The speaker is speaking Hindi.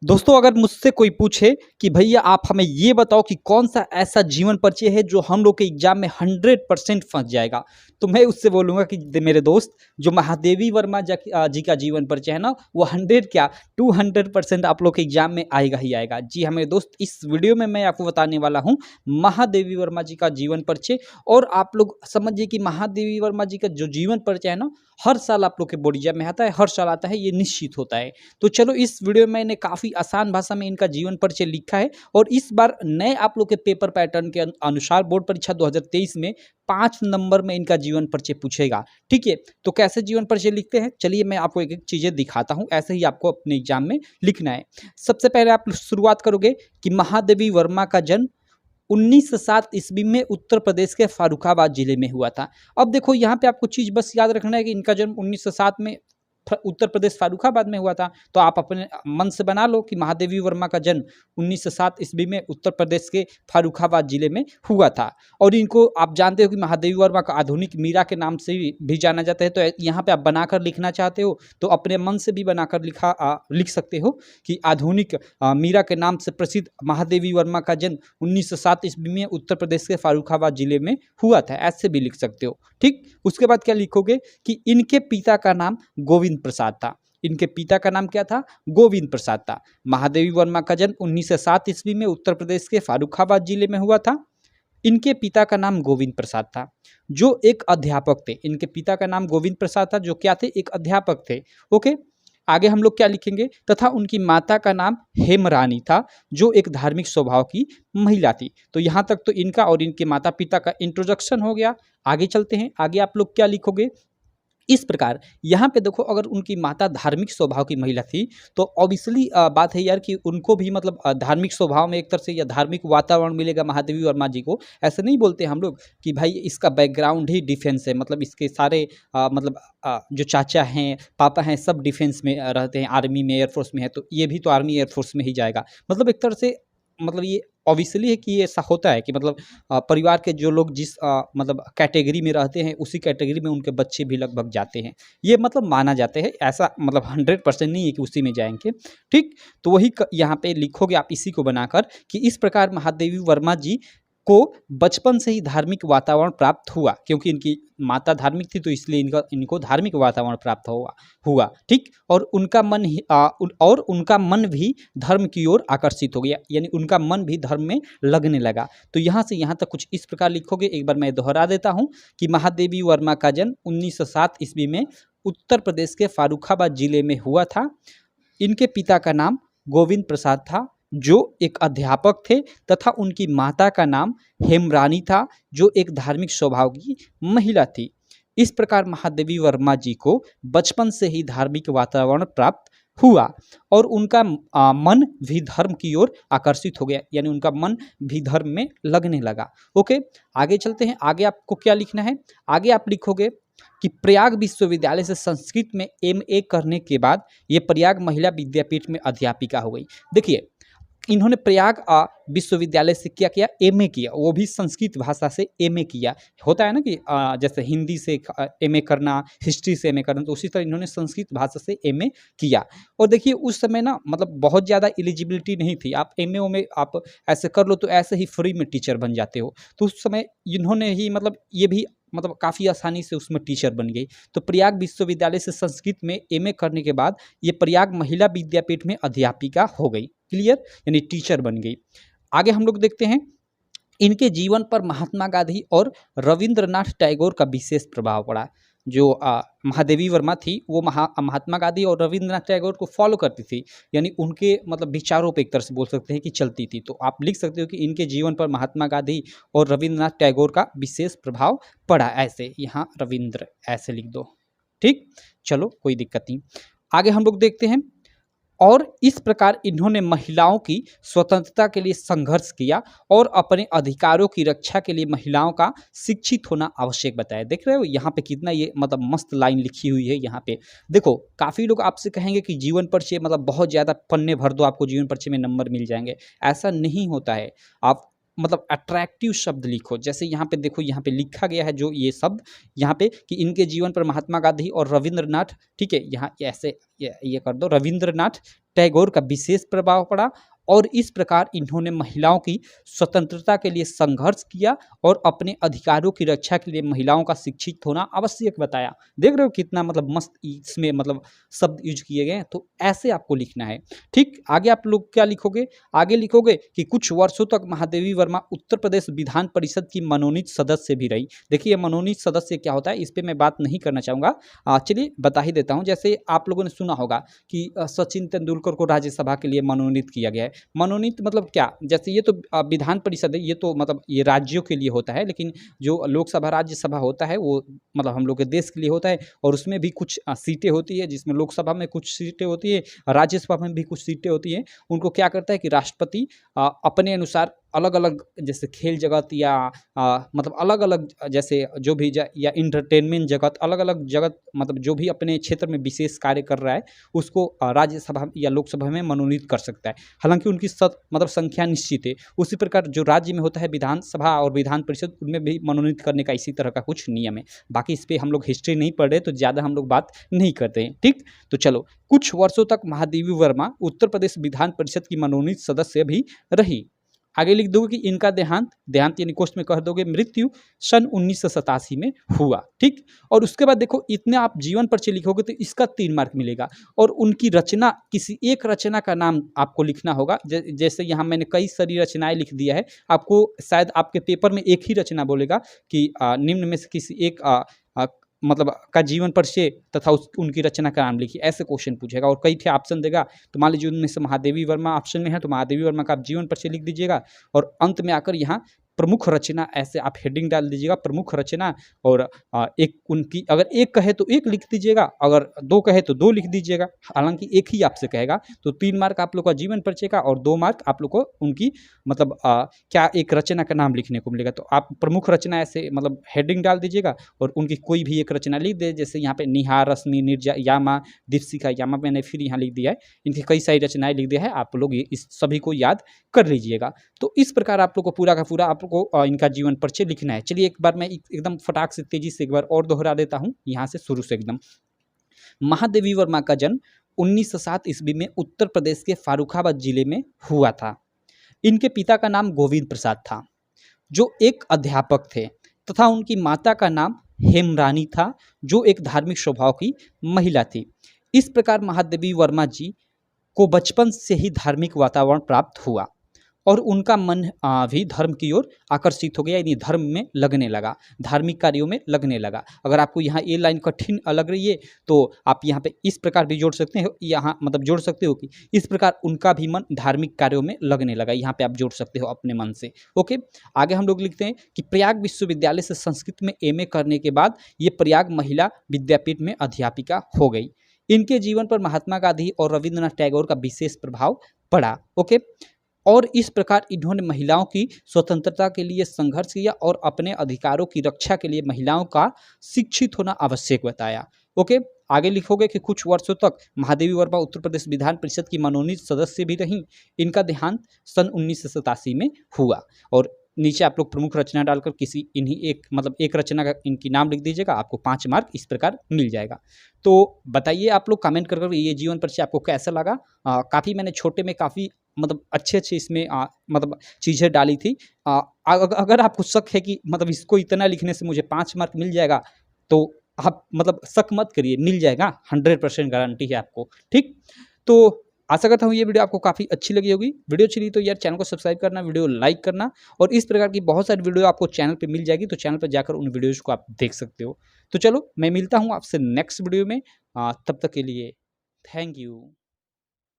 दोस्तों, अगर मुझसे कोई पूछे कि भैया आप हमें ये बताओ कि कौन सा ऐसा जीवन परिचय है जो हम लोग के एग्जाम में 100% फंस जाएगा, तो मैं उससे बोलूँगा कि मेरे दोस्त, जो महादेवी वर्मा जी का जीवन परिचय है ना, वो 100 क्या 200% आप लोग के एग्जाम में आएगा ही आएगा। जी हाँ मेरे दोस्त, इस वीडियो में मैं आपको बताने वाला हूँ महादेवी वर्मा जी का जीवन परिचय। और आप लोग समझिए कि महादेवी वर्मा जी का जो जीवन परिचय है ना, हर साल आप लोग के बोर्ड एग्जाम में आता है, हर साल आता है, ये निश्चित होता है। तो चलो, इस वीडियो में मैंने काफ़ी आसान भाषा में इनका जीवन परिचय लिखा है। और इस बार नए आप लोग के पेपर पैटर्न के अनुसार बोर्ड परीक्षा 2023 में 5 नंबर में इनका जीवन परिचय पूछेगा। ठीक है, तो कैसे जीवन परिचय लिखते हैं, चलिए मैं आपको एक एक चीज़ें दिखाता हूँ। ऐसे ही आपको अपने एग्जाम में लिखना है। सबसे पहले आप शुरुआत करोगे कि महादेवी वर्मा का जन्म 1907 ईस्वी में उत्तर प्रदेश के फारुखाबाद जिले में हुआ था। अब देखो, यहाँ पे आपको चीज़ बस याद रखना है कि इनका जन्म 1907 में उत्तर प्रदेश फारुखाबाद में हुआ था। तो आप अपने मन से बना लो कि महादेवी वर्मा का जन्म 1907 ईस्वी में उत्तर प्रदेश के फारुखाबाद जिले में हुआ था। और इनको आप जानते हो कि महादेवी वर्मा का आधुनिक मीरा के नाम से भी जाना जाता है। तो यहाँ पे आप बनाकर लिखना चाहते हो तो अपने मन से भी बनाकर लिख सकते हो कि आधुनिक मीरा के नाम से प्रसिद्ध महादेवी वर्मा का जन्म 1907 ईस्वी में उत्तर प्रदेश के फारुखाबाद जिले में हुआ था, ऐसे भी लिख सकते हो। ठीक, उसके बाद क्या लिखोगे कि इनके पिता का नाम गोविंद प्रसाद था। इनके पिता का नाम क्या था? गोविंद प्रसाद था। महादेवी वर्मा का जन्म 1907 ईस्वी में उत्तर प्रदेश के फारुखाबाद जिले में हुआ था। इनके पिता का नाम गोविंद प्रसाद था, जो एक अध्यापक थे। इनके पिता का नाम गोविंद प्रसाद था, जो क्या थे? एक अध्यापक थे। ओके, आगे हम लोग क्या लिखेंगे? तथा उनकी माता का नाम हेमरानी था, जो एक धार्मिक स्वभाव की महिला थी। तो यहाँ तक तो इनका और इनके माता पिता का इंट्रोडक्शन हो गया। आगे चलते हैं। आगे आप लोग क्या लिखोगे? इस प्रकार यहाँ पे देखो, अगर उनकी माता धार्मिक स्वभाव की महिला थी तो ऑब्वियसली बात है यार कि उनको भी मतलब धार्मिक स्वभाव में एक तरह से या धार्मिक वातावरण मिलेगा महादेवी वर्मा जी को। ऐसे नहीं बोलते हम लोग कि भाई इसका बैकग्राउंड ही डिफेंस है, मतलब इसके सारे मतलब जो चाचा हैं, पापा हैं, सब डिफेंस में रहते हैं, आर्मी में, एयरफोर्स में है, तो ये भी तो आर्मी एयरफोर्स में ही जाएगा। मतलब एक तरह से मतलब ये ऑब्वियसली है कि ये ऐसा होता है कि मतलब परिवार के जो लोग जिस मतलब कैटेगरी में रहते हैं, उसी कैटेगरी में उनके बच्चे भी लगभग जाते हैं। ये मतलब माना जाता है, ऐसा मतलब 100% नहीं है कि उसी में जाएंगे। ठीक, तो वही यहाँ पे लिखोगे आप इसी को बनाकर कि इस प्रकार महादेवी वर्मा जी को बचपन से ही धार्मिक वातावरण प्राप्त हुआ। क्योंकि इनकी माता धार्मिक थी तो इसलिए इनको धार्मिक वातावरण प्राप्त हुआ। ठीक, और उनका मन भी धर्म की ओर आकर्षित हो गया, यानी उनका मन भी धर्म में लगने लगा। तो यहाँ से यहाँ तक कुछ इस प्रकार लिखोगे। एक बार मैं दोहरा देता हूँ कि महादेवी वर्मा का जन्म 1907 ईस्वी में उत्तर प्रदेश के फारुखाबाद जिले में हुआ था। इनके पिता का नाम गोविंद प्रसाद था, जो एक अध्यापक थे, तथा उनकी माता का नाम हेमरानी था, जो एक धार्मिक स्वभाव की महिला थी। इस प्रकार महादेवी वर्मा जी को बचपन से ही धार्मिक वातावरण प्राप्त हुआ और उनका मन भी धर्म की ओर आकर्षित हो गया, यानी उनका मन भी धर्म में लगने लगा। ओके, आगे चलते हैं। आगे आपको क्या लिखना है? आगे आप लिखोगे कि प्रयाग विश्वविद्यालय से संस्कृत में एमए करने के बाद ये प्रयाग महिला विद्यापीठ में अध्यापिका हो गई। देखिए, इन्होंने प्रयाग विश्वविद्यालय से क्या किया? एमए किया, वो भी संस्कृत भाषा से एमए किया। होता है ना कि जैसे हिंदी से एमए करना, हिस्ट्री से एमए करना, तो उसी तरह इन्होंने संस्कृत भाषा से एमए किया। और देखिए, उस समय ना मतलब बहुत ज़्यादा एलिजिबिलिटी नहीं थी। आप एमए में आप ऐसे कर लो तो ऐसे ही फ्री में टीचर बन जाते हो। तो उस समय इन्होंने ही मतलब ये भी मतलब काफ़ी आसानी से उसमें टीचर बन गई। तो प्रयाग विश्वविद्यालय से संस्कृत में एमए करने के बाद ये प्रयाग महिला विद्यापीठ में अध्यापिका हो गई। क्लियर, यानी टीचर बन गई। आगे हम लोग देखते हैं, इनके जीवन पर महात्मा गांधी और रविंद्रनाथ टैगोर का विशेष प्रभाव पड़ा। जो महादेवी वर्मा थी वो महात्मा गांधी और रविंद्रनाथ टैगोर को फॉलो करती थी, यानी उनके मतलब विचारों पे एक तरह से बोल सकते हैं कि चलती थी। तो आप लिख सकते हो कि इनके जीवन पर महात्मा गांधी और रविंद्रनाथ टैगोर का विशेष प्रभाव पड़ा। ऐसे यहाँ रविंद्र ऐसे लिख दो। ठीक, चलो कोई दिक्कत नहीं। आगे हम लोग देखते हैं, और इस प्रकार इन्होंने महिलाओं की स्वतंत्रता के लिए संघर्ष किया और अपने अधिकारों की रक्षा के लिए महिलाओं का शिक्षित होना आवश्यक बताया। देख रहे हो यहाँ पे कितना ये मतलब मस्त लाइन लिखी हुई है। यहाँ पे देखो, काफ़ी लोग आपसे कहेंगे कि जीवन परिचय मतलब बहुत ज़्यादा पन्ने भर दो, आपको जीवन परिचय में नंबर मिल जाएंगे। ऐसा नहीं होता है। आप मतलब अट्रैक्टिव शब्द लिखो। जैसे यहाँ पे देखो, यहाँ पे लिखा गया है जो ये शब्द यहाँ पे कि इनके जीवन पर महात्मा गांधी और रविंद्रनाथ, ठीक है, यहाँ ऐसे ये कर दो, रविंद्रनाथ टैगोर का विशेष प्रभाव पड़ा और इस प्रकार इन्होंने महिलाओं की स्वतंत्रता के लिए संघर्ष किया और अपने अधिकारों की रक्षा के लिए महिलाओं का शिक्षित होना आवश्यक बताया। देख रहे हो कितना मतलब मस्त इसमें मतलब शब्द यूज किए गए हैं। तो ऐसे आपको लिखना है। ठीक, आगे आप लोग क्या लिखोगे? आगे लिखोगे कि कुछ वर्षों तक महादेवी वर्मा उत्तर प्रदेश विधान परिषद की मनोनीत सदस्य भी रही। देखिए मनोनीत सदस्य क्या होता है, इस पर मैं बात नहीं करना चाहूँगा, चलिए बता ही देता हूँ। जैसे आप लोगों ने सुना होगा कि सचिन तेंदुलकर को राज्यसभा के लिए मनोनीत किया गया है। मनोनीत मतलब क्या? जैसे ये तो विधान परिषद है, ये तो मतलब ये राज्यों के लिए होता है, लेकिन जो लोकसभा राज्यसभा होता है वो मतलब हम लोग के देश के लिए होता है और उसमें भी कुछ सीटें होती है, जिसमें लोकसभा में कुछ सीटें होती है, राज्यसभा में भी कुछ सीटें होती हैं। उनको क्या करता है कि राष्ट्रपति अपने अनुसार अलग अलग, जैसे खेल जगत या मतलब अलग अलग, जैसे जो भी या इंटरटेनमेंट जगत, अलग अलग जगत, मतलब जो भी अपने क्षेत्र में विशेष कार्य कर रहा है उसको राज्यसभा या लोकसभा में मनोनीत कर सकता है। हालांकि उनकी मतलब संख्या निश्चित है। उसी प्रकार जो राज्य में होता है विधानसभा और विधान परिषद, उनमें भी मनोनीत करने का इसी तरह का कुछ नियम है। बाकी इस पर हम लोग हिस्ट्री नहीं पढ़ रहे तो ज़्यादा हम लोग बात नहीं करते हैं। ठीक, तो चलो, कुछ वर्षों तक महादेवी वर्मा उत्तर प्रदेश विधान परिषद की मनोनीत सदस्य भी रही। आगे लिख दोगे कि इनका देहांत यानी कोष्ट में कह दोगे मृत्यु सन 1987 में हुआ। ठीक, और उसके बाद देखो इतने आप जीवन परिचय लिखोगे तो इसका 3 मार्क मिलेगा। और उनकी रचना, किसी एक रचना का नाम आपको लिखना होगा। जैसे यहाँ मैंने कई सारी रचनाएं लिख दिया है, आपको शायद आपके पेपर में एक ही रचना बोलेगा कि निम्न में से किसी एक मतलब का जीवन परिचय तथा उनकी रचना का नाम लिखिए, ऐसे क्वेश्चन पूछेगा। और कई थे ऑप्शन देगा, तो मान लीजिए उनमें से महादेवी वर्मा ऑप्शन में है तो महादेवी वर्मा का आप जीवन परिचय लिख दीजिएगा और अंत में आकर यहाँ प्रमुख रचना, ऐसे आप हेडिंग डाल दीजिएगा प्रमुख रचना। और एक उनकी, अगर एक कहे तो एक लिख दीजिएगा, अगर 2 कहे तो 2 लिख दीजिएगा। हालांकि एक ही आपसे कहेगा तो 3 मार्क आप लोग का जीवन परिचय का और 2 मार्क आप लोग को उनकी मतलब क्या एक रचना का नाम लिखने को मिलेगा। तो आप प्रमुख रचना ऐसे मतलब हेडिंग डाल दीजिएगा और उनकी कोई भी एक रचना लिख दे। जैसे यहाँ पे निहार, रश्मि, निर्जा, यामा, दीपशिखा, यामा मैंने फिर यहाँ लिख दिया है, इनकी कई सारी रचनाएं लिख दिया है। आप लोग इस सभी को याद कर लीजिएगा। तो इस प्रकार आप लोग को पूरा का पूरा आप लोग को इनका जीवन परिचय लिखना है। चलिए एक बार मैं एकदम फटाक से तेजी से एक बार और दोहरा देता हूँ, यहाँ से शुरू से एकदम। महादेवी वर्मा का जन्म 1907 ईस्वी में उत्तर प्रदेश के फारुखाबाद जिले में हुआ था। इनके पिता का नाम गोविंद प्रसाद था, जो एक अध्यापक थे, तथा उनकी माता का नाम हेमरानी था, जो एक धार्मिक स्वभाव की महिला थी। इस प्रकार महादेवी वर्मा जी को बचपन से ही धार्मिक वातावरण प्राप्त हुआ और उनका मन भी धर्म की ओर आकर्षित हो गया, यानी धर्म में लगने लगा, धार्मिक कार्यों में लगने लगा। अगर आपको यहाँ ये लाइन कठिन लग रही है तो आप यहाँ पे इस प्रकार भी जोड़ सकते हो, यहाँ मतलब जोड़ सकते हो कि इस प्रकार उनका भी मन धार्मिक कार्यों में लगने लगा। यहाँ पे आप जोड़ सकते हो अपने मन से। ओके, आगे हम लोग लिखते हैं कि प्रयाग विश्वविद्यालय से संस्कृत में MA करने के बाद ये प्रयाग महिला विद्यापीठ में अध्यापिका हो गई। इनके जीवन पर महात्मा गांधी और रविंद्रनाथ टैगोर का विशेष प्रभाव पड़ा। ओके, और इस प्रकार इन्होंने महिलाओं की स्वतंत्रता के लिए संघर्ष किया और अपने अधिकारों की रक्षा के लिए महिलाओं का शिक्षित होना आवश्यक बताया। ओके, आगे लिखोगे कि कुछ वर्षों तक महादेवी वर्मा उत्तर प्रदेश विधान परिषद की मनोनीत सदस्य भी रहीं। इनका देहांत सन 1987 में हुआ। और नीचे आप लोग प्रमुख रचना डालकर किसी इन्हीं एक मतलब एक रचना का इनकी नाम लिख दीजिएगा, आपको 5 मार्क इस प्रकार मिल जाएगा। तो बताइए आप लोग कमेंट कर ये जीवन परिचय आपको कैसा लगा। काफ़ी मैंने छोटे में काफ़ी मतलब अच्छे इसमें मतलब चीज़ें डाली थी। अगर आपको शक है कि मतलब इसको इतना लिखने से मुझे 5 मार्क मिल जाएगा तो आप मतलब शक मत करिए, मिल जाएगा, 100% गारंटी है आपको। ठीक, तो आशा करता हूँ ये वीडियो आपको काफ़ी अच्छी लगी होगी। वीडियो अच्छी लगी तो यार चैनल को सब्सक्राइब करना, वीडियो लाइक करना, और इस प्रकार की बहुत सारी वीडियो आपको चैनल पे मिल जाएगी, तो चैनल पर जाकर उन वीडियोज़ को आप देख सकते हो। तो चलो मैं मिलता हूँ आपसे नेक्स्ट वीडियो में, तब तक के लिए थैंक यू।